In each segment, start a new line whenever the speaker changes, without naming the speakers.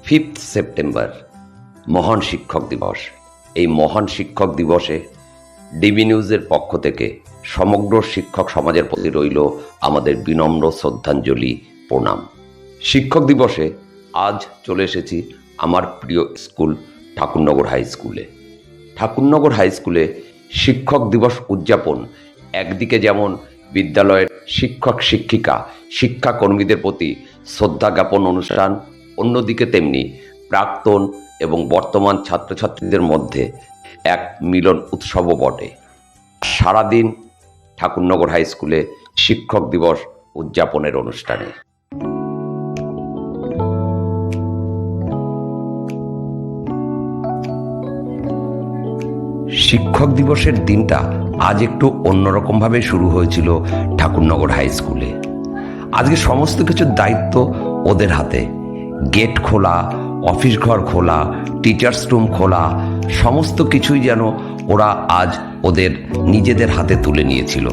5 September মহান শিক্ষক দিবস। এই মহান শিক্ষক দিবসে ডিবি নিউজের পক্ষ থেকে সমগ্র শিক্ষক সমাজের প্রতি রইল আমাদের বিনম্র শ্রদ্ধাঞ্জলি, প্রণাম। শিক্ষক দিবসে আজ চলে এসেছি আমার প্রিয় স্কুল ঠাকুরনগর হাই স্কুলে। ঠাকুরনগর হাই স্কুলে শিক্ষক দিবস উদযাপন একদিকে যেমন বিদ্যালয়ের শিক্ষক শিক্ষিকা শিক্ষাকর্মীদের প্রতি শ্রদ্ধা জ্ঞাপন অনুষ্ঠান, অন্যদিকে তেমনি প্রাক্তন এবং বর্তমান ছাত্রছাত্রীদের মধ্যে এক মিলন উৎসবও বটে। সারাদিন ঠাকুরনগর হাই স্কুলে শিক্ষক দিবস উদযাপনের অনুষ্ঠানে শিক্ষক দিবসের দিনটা আজ একটু অন্যরকমভাবে শুরু হয়েছিল ঠাকুরনগর হাই স্কুলে। আজকে সমস্ত কিছুর দায়িত্ব ওদের হাতে। গেট খোলা, অফিস ঘর খোলা, টিচার্স রুম খোলা, সমস্ত কিছুই যেন ওরা আজ ওদের নিজেদের হাতে তুলে নিয়েছিল।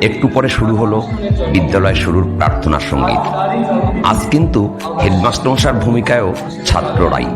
একটু পরে শুরু হলো বিদ্যালয় শুরুর প্রার্থনা সঙ্গীত। আজ কিন্তু হেডমাস্টার মশাইয়ের ভূমিকায়ও ছাত্ররাই।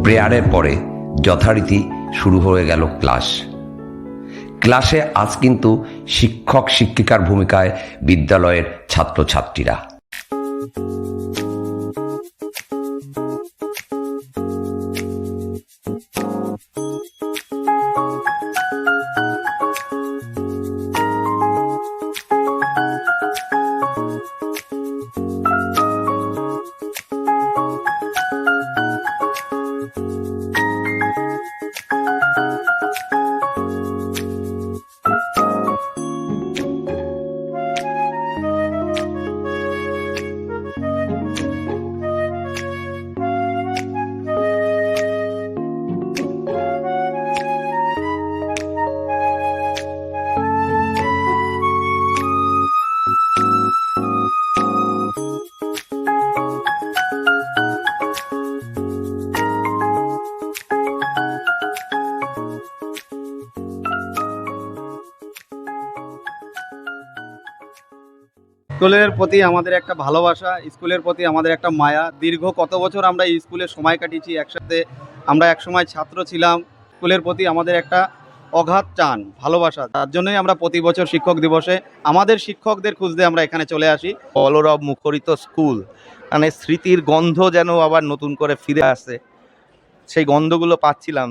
প্রেয়ারের পরে যথারীতি শুরু হয়ে গেল ক্লাসে আজ কিন্তু শিক্ষক শিক্ষিকার ভূমিকায় বিদ্যালয়ের ছাত্রছাত্রীরা।
স্কুলের প্রতি আমাদের একটা ভালোবাসা, স্কুলের প্রতি আমাদের একটা মায়া। দীর্ঘ কত বছর আমরা এই স্কুলে সময় কাটিয়েছি একসাথে। আমরা একসময় ছাত্র ছিলাম। স্কুলের প্রতি আমাদের একটা অগাধ টান, ভালোবাসা। তার জন্যই আমরা প্রতি বছর শিক্ষক দিবসে আমাদের শিক্ষকদের খুঁজতে আমরা এখানে চলে আসি।
কলরব মুখরিত স্কুল, মানে স্মৃতির গন্ধ যেন আবার নতুন করে ফিরে আসে, সেই গন্ধগুলো পাচ্ছিলাম।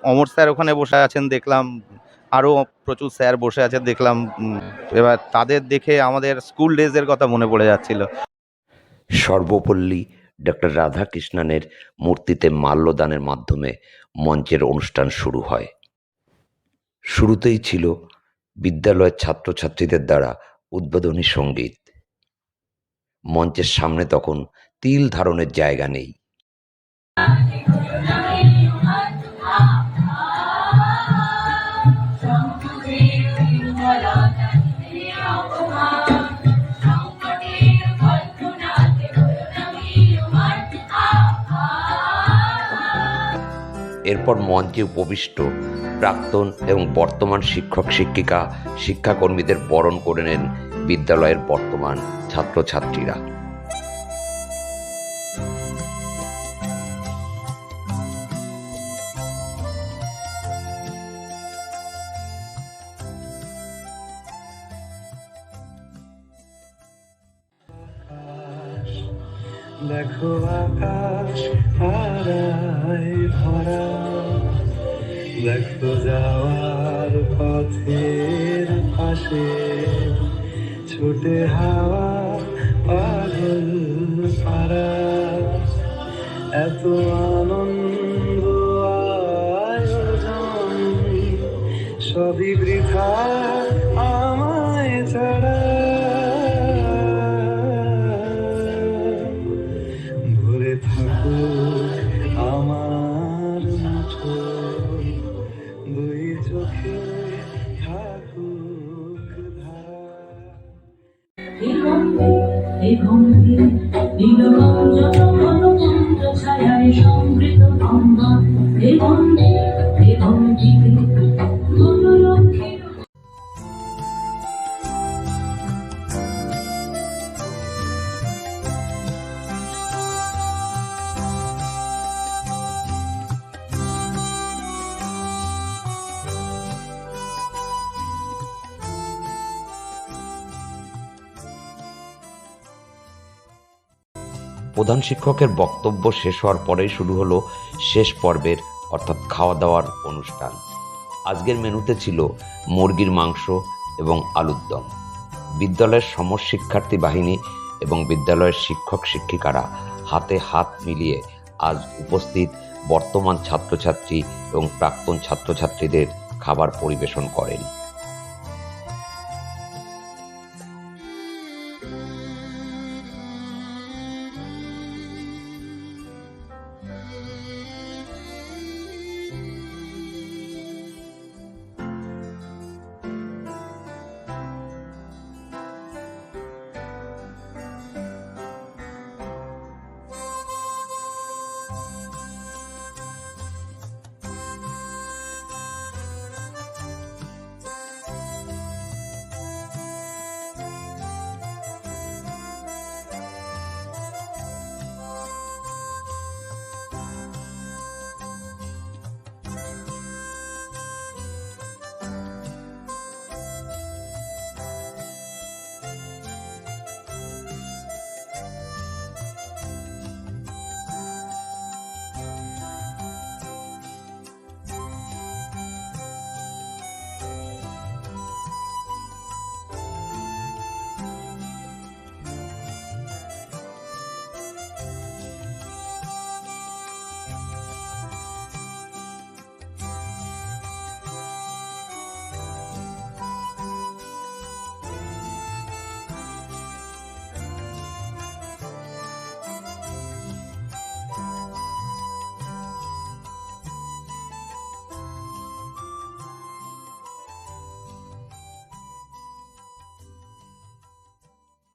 অমর স্যার ওখানে বসে আছেন দেখলাম, আরও প্রচুর স্যার বসে আছেন দেখলাম। এবার তাদের দেখে আমাদের স্কুল ডেজের কথা মনে পড়ে যাচ্ছিল।
সর্বপল্লী ডক্টর রাধাকৃষ্ণনের মূর্তিতে মাল্যদানের মাধ্যমে মঞ্চের অনুষ্ঠান শুরু হয়। শুরুতেই ছিল বিদ্যালয়ের ছাত্রছাত্রীদের দ্বারা উদ্বোধনী সঙ্গীত। মঞ্চের সামনে তখন তিল ধারণের জায়গা নেই। এরপর মঞ্চে উপবিষ্ট প্রাক্তন এবং বর্তমান শিক্ষক শিক্ষিকা শিক্ষাকর্মীদের বরণ করে নেন বিদ্যালয়ের বর্তমান ছাত্রছাত্রীরা।
দেখো আকাশ হারায় ভরা, দেখো যাওয়ার পথের পাশে ছুটে হাওয়া পাগল পারা, এত আনন্দ আয়োজন সবই বৃথা আমায় ছাড়া। ভরে থাকুক আমার মুঠো, দুই চোখে থাকুক ধারা।
দিগন্তে নীলরঞ্জন ঘনকুণ্ড ছায়ায় সমৃত অঙ্গন, দিগন্তে দিগন্তিতে গুণলক্ষ্মী।
প্রধান শিক্ষকের বক্তব্য শেষ হওয়ার পরেই শুরু হলো শেষ পর্বের অর্থাৎ খাওয়া দাওয়ার অনুষ্ঠান। আজকের মেনুতে ছিল মুরগির মাংস এবং আলুর দম। বিদ্যালয়ের সমস্ত শিক্ষার্থী বাহিনী এবং বিদ্যালয়ের শিক্ষক শিক্ষিকারা হাতে হাত মিলিয়ে আজ উপস্থিত বর্তমান ছাত্রছাত্রী এবং প্রাক্তন ছাত্রছাত্রীদের খাবার পরিবেশন করেন।